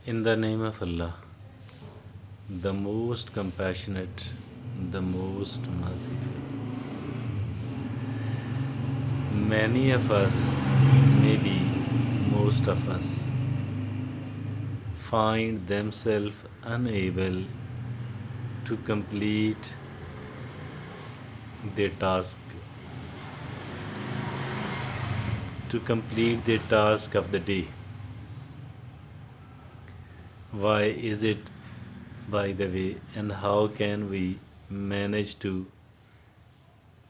In the name of Allah, the most compassionate, the most merciful. Many of us, maybe most of us, find themselves unable to complete their task, of the day. Why is it, by the way, and how can we manage to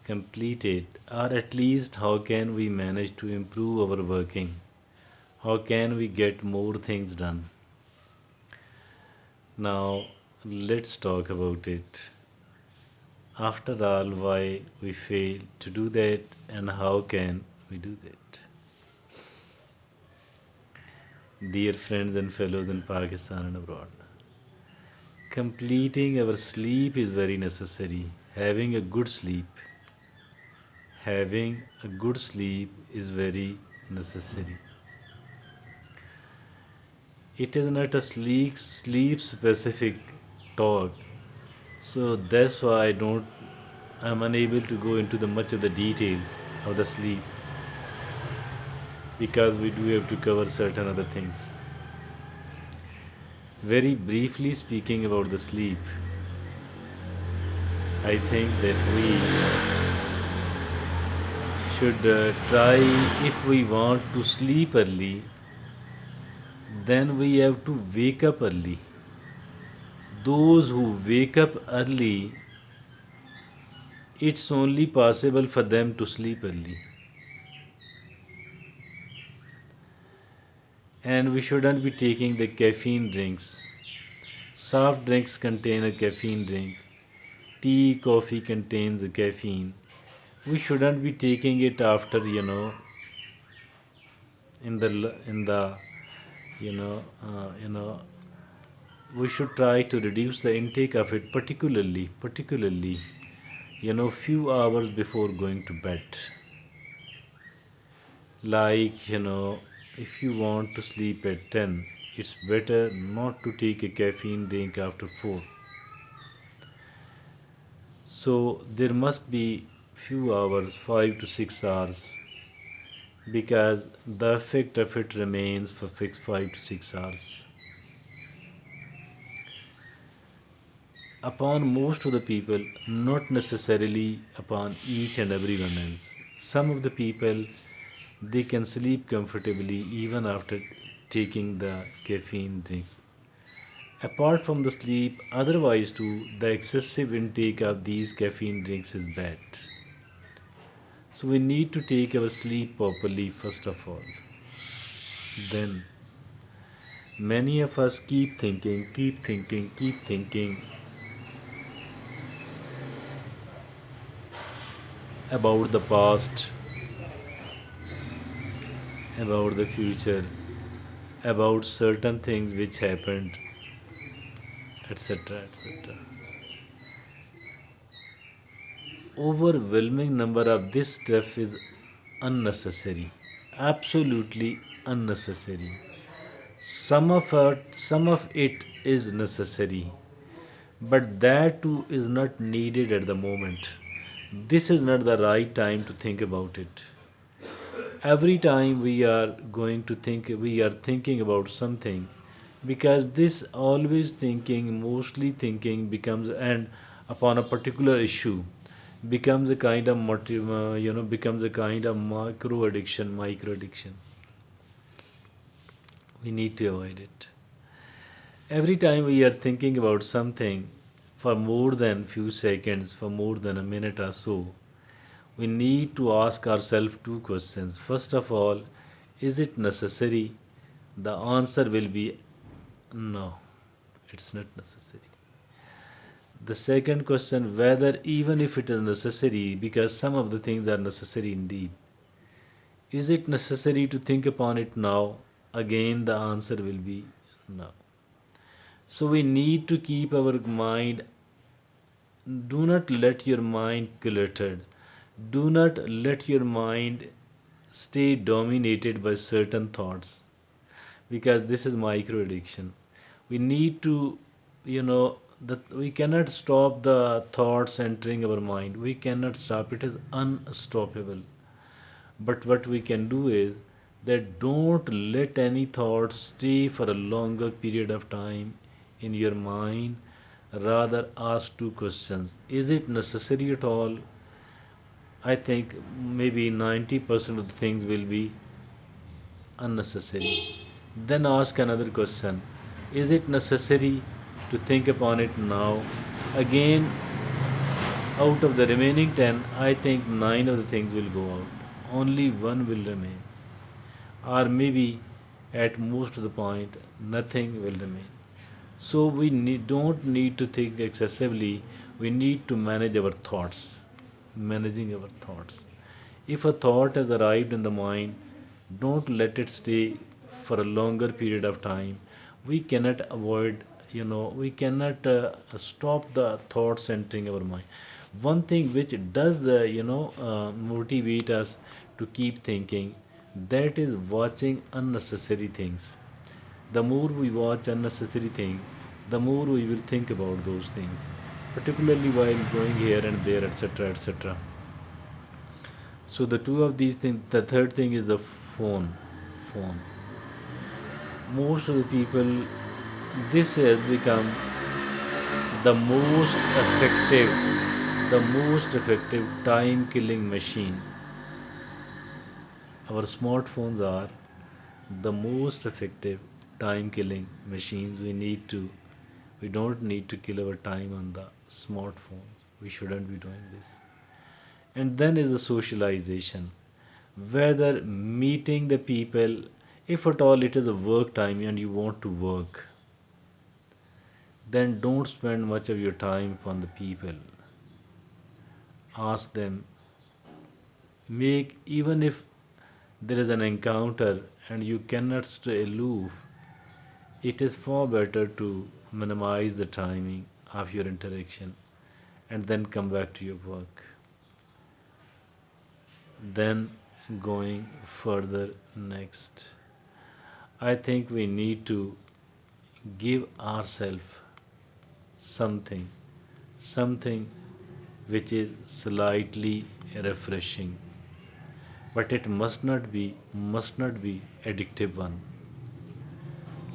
complete it, or at least how can we manage to improve our working? How can we get more things done? Now, let's talk about it. After all, why we fail to do that and how can we do that? Dear friends and fellows in Pakistan and abroad, completing our sleep is very necessary. Having a good sleep is very necessary. It is not a sleep specific talk, so that's why I'm unable to go into the much of the details of the sleep, because we do have to cover certain other things. Very briefly speaking about the sleep, I think that we should try, if we want to sleep early, then we have to wake up early. Those who wake up early, it's only possible for them to sleep early. And we shouldn't be taking the caffeine drinks. Soft drinks contain a caffeine drink. Tea, coffee contains a caffeine. We shouldn't be taking it after, in the you know you know we should try to reduce the intake of it, particularly few hours before going to bed. Like, if you want to sleep at 10, it's better not to take a caffeine drink after 4. So there must be few hours, 5 to 6 hours, because the effect of it remains for fixed 5 to 6 hours upon most of the people, not necessarily upon each and everyone else. Some of the people, they can sleep comfortably even after taking the caffeine drinks. Apart from the sleep, otherwise too, the excessive intake of these caffeine drinks is bad. So we need to take our sleep properly first of all. Then many of us keep thinking about the past, about the future, about certain things which happened, etc. etc. Overwhelming number of this stuff is unnecessary, absolutely unnecessary. Some of it is necessary, but that too is not needed at the moment. This is not the right time to think about it. Every time we are thinking about something, because this always thinking, mostly thinking becomes, and upon a particular issue, becomes a kind of becomes a kind of micro addiction. We need to avoid it. Every time we are thinking about something for more than few seconds, for more than a minute or so, we need to ask ourselves two questions. First of all, is it necessary? The answer will be no, it's not necessary. The second question, whether even if it is necessary, because some of the things are necessary indeed, is it necessary to think upon it now? Again, the answer will be no. So we need to keep our mind, do not let your mind cluttered. Do not let your mind stay dominated by certain thoughts, because this is micro addiction. We need to, you know, that we cannot stop the thoughts entering our mind. We cannot stop it. Is unstoppable. But what we can do is that don't let any thought stay for a longer period of time in your mind. Rather, ask two questions. Is it necessary at all? I think maybe 90% of the things will be unnecessary. Then ask another question. Is it necessary to think upon it now? Again, out of the remaining 10, I think 9 of the things will go out. Only one will remain. Or maybe at most of the point, nothing will remain. So don't need to think excessively. We need to manage our thoughts. Managing our thoughts. If a thought has arrived in the mind, don't let it stay for a longer period of time. We cannot avoid, we cannot stop the thoughts entering our mind. One thing which does, motivate us to keep thinking, that is watching unnecessary things. The more we watch unnecessary things, the more we will think about those things, particularly while going here and there, etc., etc. So the two of these things. The third thing is the phone. Phone. Most of the people, this has become the most effective time-killing machine. Our smartphones are the most effective time-killing machines. We don't need to kill our time on the smartphones. We shouldn't be doing this. And then is the socialization. Whether meeting the people, if at all it is a work time and you want to work, then don't spend much of your time upon the people. Ask them, make, even if there is an encounter and you cannot stay aloof, it is far better to minimize the timing of your interaction and then come back to your work. Then going further next, I think we need to give ourselves something, something which is slightly refreshing, but it must not be addictive one.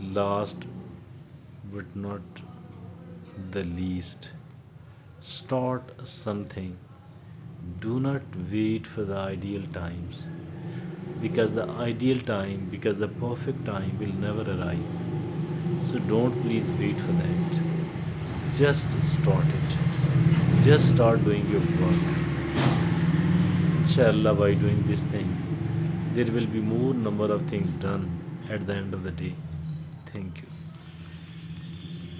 Last but not the least, start something. Do not wait for the ideal times, because the perfect time will never arrive. So don't please wait for that. Just start it. Just start doing your work. Inshallah, by doing this thing, there will be more number of things done at the end of the day. Thank you.